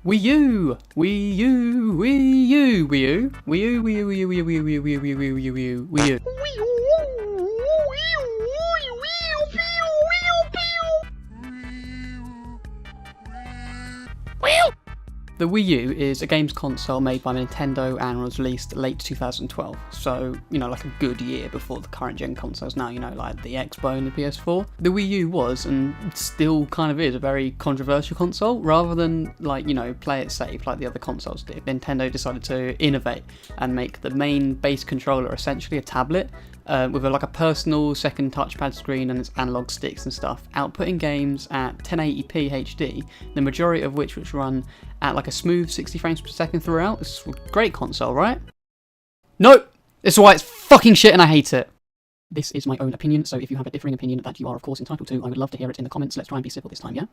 Wii U! Wii U! Wii U! Wii U! Wii U! Wii U! Wii U! Wii U! Wii U! Wii U! Wii U! Wii U! Wii U! Wii U! Wii U! The Wii U is a games console made by Nintendo and was released late 2012, so, you know, like a good year before the current gen consoles now, you know, like the Xbox and the PS4. The Wii U was, and still kind of is, a very controversial console. Rather than, like, you know, play it safe like the other consoles did, Nintendo decided to innovate and make the main base controller essentially a tablet, with like a personal second touchpad screen and its analog sticks and stuff, outputting games at 1080p HD, the majority of which run at like a smooth 60 frames per second throughout. It's a great console, right? Nope! This is why it's fucking shit and I hate it! This is my own opinion, so if you have a differing opinion that you are of course entitled to, I would love to hear it in the comments. Let's try and be civil this time, yeah?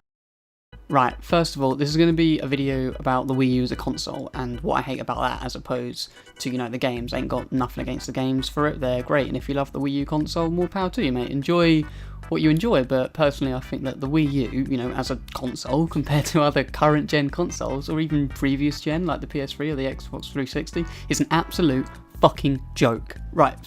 Right, first of all, this is going to be a video about the Wii U as a console and what I hate about that as opposed to, you know, the games. I ain't got nothing against the games for it, they're great, and if you love the Wii U console, more power to you, mate. Enjoy what you enjoy, but personally I think that the Wii U, you know, as a console compared to other current gen consoles or even previous gen like the PS3 or the Xbox 360 is an absolute fucking joke. Right,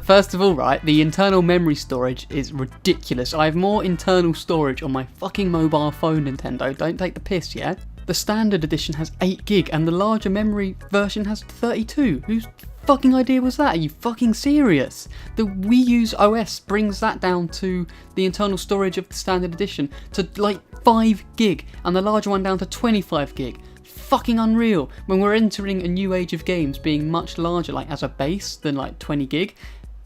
first of all, right, the internal memory storage is ridiculous. I have more internal storage on my fucking mobile phone, Nintendo. Don't take the piss, yeah? The standard edition has 8 gig and the larger memory version has 32. Whose fucking idea was that? Are you fucking serious? The Wii U's OS brings that down to the internal storage of the standard edition to like 5 gig and the larger one down to 25 gig. Fucking unreal when we're entering a new age of games being much larger, like as a base, than like 20 gig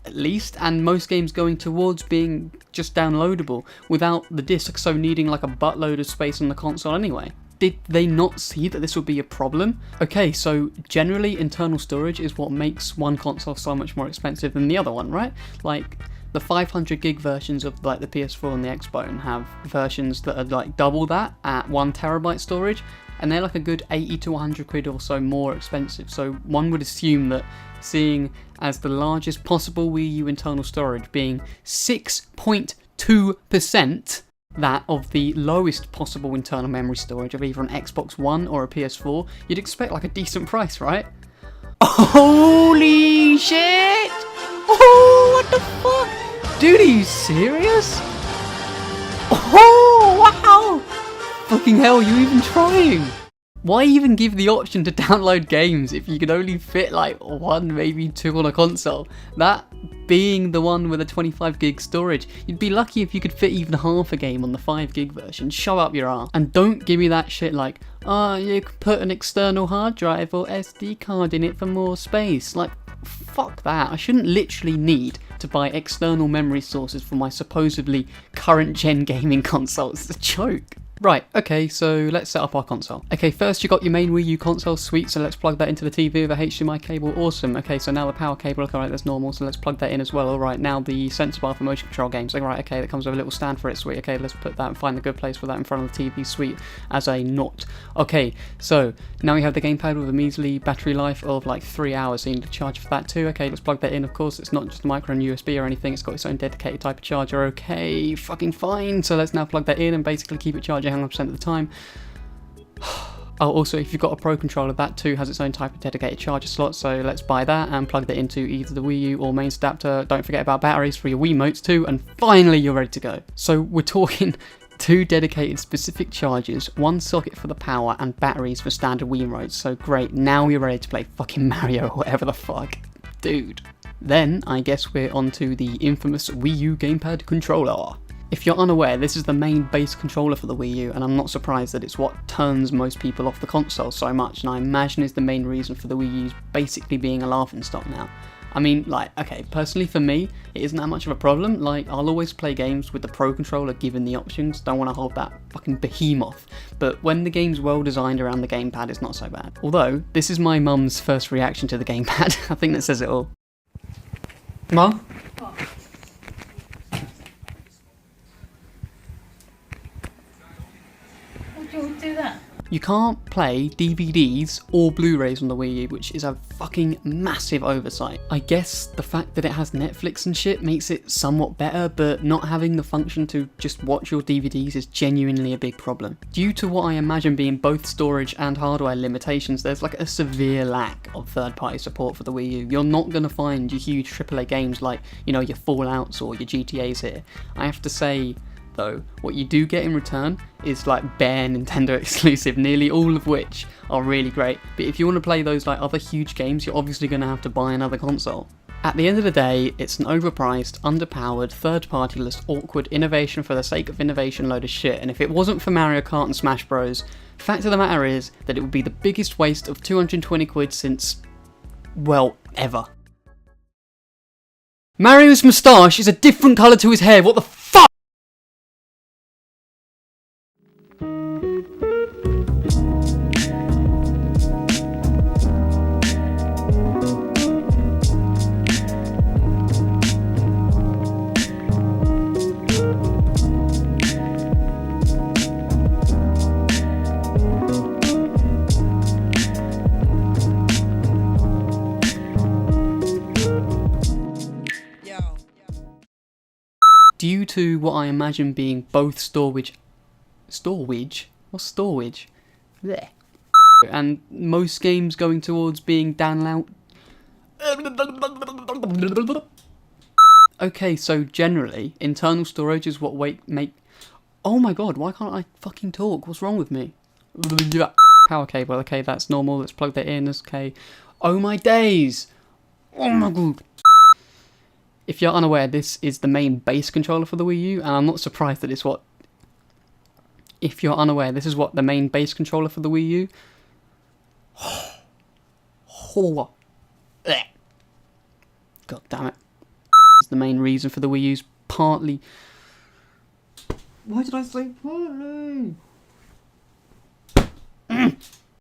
at least, and most games going towards being just downloadable without the disc, so needing like a buttload of space on the console anyway. Did they not see that this would be a problem? Okay, so generally internal storage is what makes one console so much more expensive than the other one, right? Like the 500 gig versions of like the PS4 and the Xbox have versions that are like double that at 1 terabyte storage, and they're like a good 80 to 100 quid or so more expensive. So one would assume that seeing as the largest possible Wii U internal storage being 6.2% that of the lowest possible internal memory storage of either an Xbox One or a PS4, you'd expect like a decent price, right? Holy shit! Oh, what the fuck? Dude, are you serious? Oh, wow! Fucking hell, you even trying? Why even give the option to download games if you can only fit like 1, maybe 2 on a console? That being the one with a 25 gig storage. You'd be lucky if you could fit even half a game on the 5 gig version. Shove up your arse. And don't give me that shit like, oh, you could put an external hard drive or SD card in it for more space. Like, fuck that. I shouldn't literally need to buy external memory sources for my supposedly current gen gaming console. It's a joke. Right, okay, so let's set up our console. Okay, first you got your main Wii U console, sweet, so let's plug that into the TV with a HDMI cable, awesome. Okay, so now the power cable, alright, that's normal, so let's plug that in as well. Alright, now the sensor bar for motion control games, alright, okay, that comes with a little stand for it, sweet. Okay, let's put that and find the good place for that in front of the TV, sweet, as a knot. Okay, so now we have the gamepad with a measly battery life of like 3 hours, so you need to charge for that too. Okay, let's plug that in, of course, it's not just a micro and USB or anything, it's got its own dedicated type of charger. Okay, fucking fine, so let's now plug that in and basically keep it charging 100% of the time. Oh, also, if you've got a Pro controller, that too has its own type of dedicated charger slot, so let's buy that and plug that into either the Wii U or mains adapter. Don't forget about batteries for your Wiimotes too, and finally you're ready to go. So we're talking 2 dedicated specific chargers, 1 socket for the power, and batteries for standard Wiimotes. So great, now we're ready to play fucking Mario or whatever the fuck. Dude. Then, I guess we're onto the infamous Wii U gamepad controller. If you're unaware, this is the main base controller for the Wii U, and I'm not surprised that it's what turns most people off the console so much, and I imagine is the main reason for the Wii U's basically being a laughingstock now. I mean, like, okay, personally for me, it isn't that much of a problem. Like, I'll always play games with the Pro controller given the options, don't want to hold that fucking behemoth, but when the game's well designed around the gamepad, it's not so bad. Although, this is my mum's first reaction to the gamepad. I think that says it all. Mum? What? Why do you do that? You can't play DVDs or Blu-rays on the Wii U, which is a fucking massive oversight. I guess the fact that it has Netflix and shit makes it somewhat better, but not having the function to just watch your DVDs is genuinely a big problem. Due to what I imagine being both storage and hardware limitations, there's like a severe lack of third-party support for the Wii U. You're not going to find your huge AAA games like, you know, your Fallouts or your GTAs here. I have to say, though, what you do get in return is like bare Nintendo exclusive, nearly all of which are really great. But if you want to play those like other huge games, you're obviously going to have to buy another console. At the end of the day, it's an overpriced, underpowered, third-party-less, awkward innovation for the sake of innovation load of shit, and if it wasn't for Mario Kart and Smash Bros, fact of the matter is that it would be the biggest waste of 220 quid since, well, ever. Mario's moustache is a different colour to his hair, what the fuck? Due to what I imagine being both storage? What's storage? Blech. And most games going towards being download. Okay, so generally, internal storage is what make. Oh my god, why can't I fucking talk? What's wrong with me? Power cable, okay, that's normal. Let's plug that in. That's okay. Oh my days! Oh my god. If you're unaware, this is the main base controller for the Wii U, and I'm not surprised that it's what... If you're unaware, this is what the main base controller for the Wii U... God damn it. It's the main reason for the Wii U's partly... Why did I say partly?